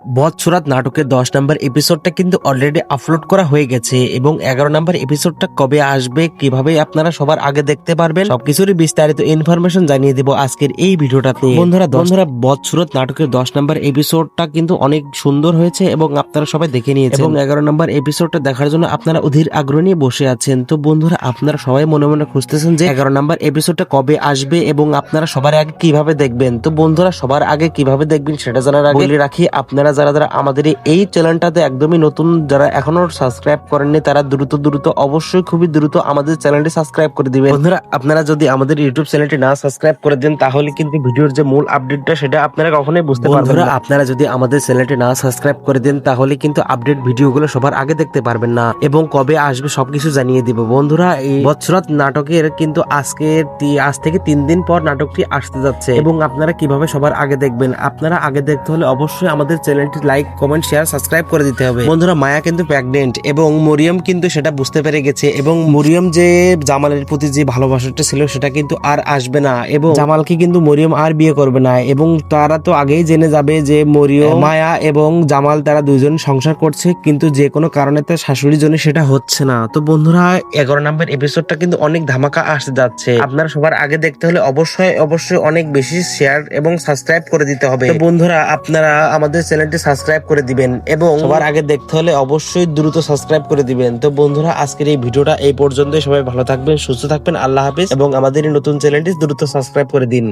বৎসরাত নাটকের 10 নম্বর এপিসোডটা কিন্তু already upload করা হয়ে গেছে এবং 11 নম্বর এপিসোডটা কবে আসবে, কিভাবে আপনারা সবার আগে দেখতে পারবেন, সবকিছুরই বিস্তারিত ইনফরমেশন জানিয়ে দেব আজকের এই ভিডিওটাতে। বন্ধুরা বৎসরাত নাটকের 10 নম্বর এপিসোডটা কিন্তু অনেক সুন্দর হয়েছে এবং আপনারা সবাই দেখে নিয়েছেন এবং 11 নম্বর এপিসোডটা দেখার জন্য আপনারা অধীর আগ্রহ নিয়ে বসে আছেন। তো বন্ধুরা আপনারা সবাই মনে মনে খুঁজতেছেন যে 11 নম্বর এপিসোডটা কবে আসবে এবং আপনারা সবার আগে কিভাবে দেখবেন। তো বন্ধুরা সবার আগে কিভাবে দেখবেন সেটা জানার আগে বলে রাখি, আপনারা যারা আমাদের এই চ্যানেলটাতে একদমই নতুন, যারা এখনো সাবস্ক্রাইব করেননি তারা দ্রুত অবশ্যই খুবই দ্রুত আমাদের চ্যানেলটি সাবস্ক্রাইব করে দিবেন। বন্ধুরা আপনারা যদি আমাদের ইউটিউব চ্যানেলটি না সাবস্ক্রাইব করে দেন তাহলে কিন্তু ভিডিওর যে মূল আপডেটটা সেটা আপনারা কখনোই বুঝতে পারবেন না। আপনারা যদি আমাদের চ্যানেলটি না সাবস্ক্রাইব করে দেন তাহলে কিন্তু আপডেট ভিডিওগুলো সবার আগে দেখতে পারবেন না এবং কবে আসবে সবকিছু জানিয়ে দিব। বন্ধুরা এই বৎসরাত নাটকের কিন্তু আজ থেকে 3 দিন পর নাটকটি আসতে যাচ্ছে এবং আপনারা কিভাবে সবার আগে দেখবেন, আপনারা আগে দেখতে হলে অবশ্যই আমাদের চ্যানেলটি লাইক, কমেন্ট, শেয়ার, সাবস্ক্রাইব করে দিতে হবে। বন্ধুরা মায়া কিন্তু প্রেগনেন্ট এবং মরিয়ম কিন্তু সেটা বুঝতে পেরে গেছে এবং মরিয়ম যে জামালের প্রতি যে ভালোবাসাটা ছিল সেটা কিন্তু আর আসবে না এবং জামালকে কিন্তু মরিয়ম আর বিয়ে করবে না এবং তারা তো আগেই জেনে যাবে যে মরিয়ম, মায়া এবং জামাল তারা দুইজন সংসার করছে, কিন্তু যে কোনো কারণে তার শাশুড়ির জন্য সেটা হচ্ছে না। তো বন্ধুরা 11 নম্বর এপিসোডটা কিন্তু অনেক ধামাকা আসতে যাচ্ছে, আপনারা সবার আগে দেখতে হলে অবশ্যই অনেক বেশি শেয়ার এবং সাবস্ক্রাইব করে দিতে হবে। তো বন্ধুরা আপনারা আমাদের চ্যানেলটি সাবস্ক্রাইব করে দিবেন এবং সবার আগে দেখতে হলে অবশ্যই দ্রুত সাবস্ক্রাইব করে দিবেন। তো বন্ধুরা আজকের এই ভিডিওটা এই পর্যন্তই, সবাই ভালো থাকবেন, সুস্থ থাকবেন, আল্লাহ হাফেজ এবং আমাদের এই নতুন চ্যানেলটি দ্রুত সাবস্ক্রাইব করে দিন।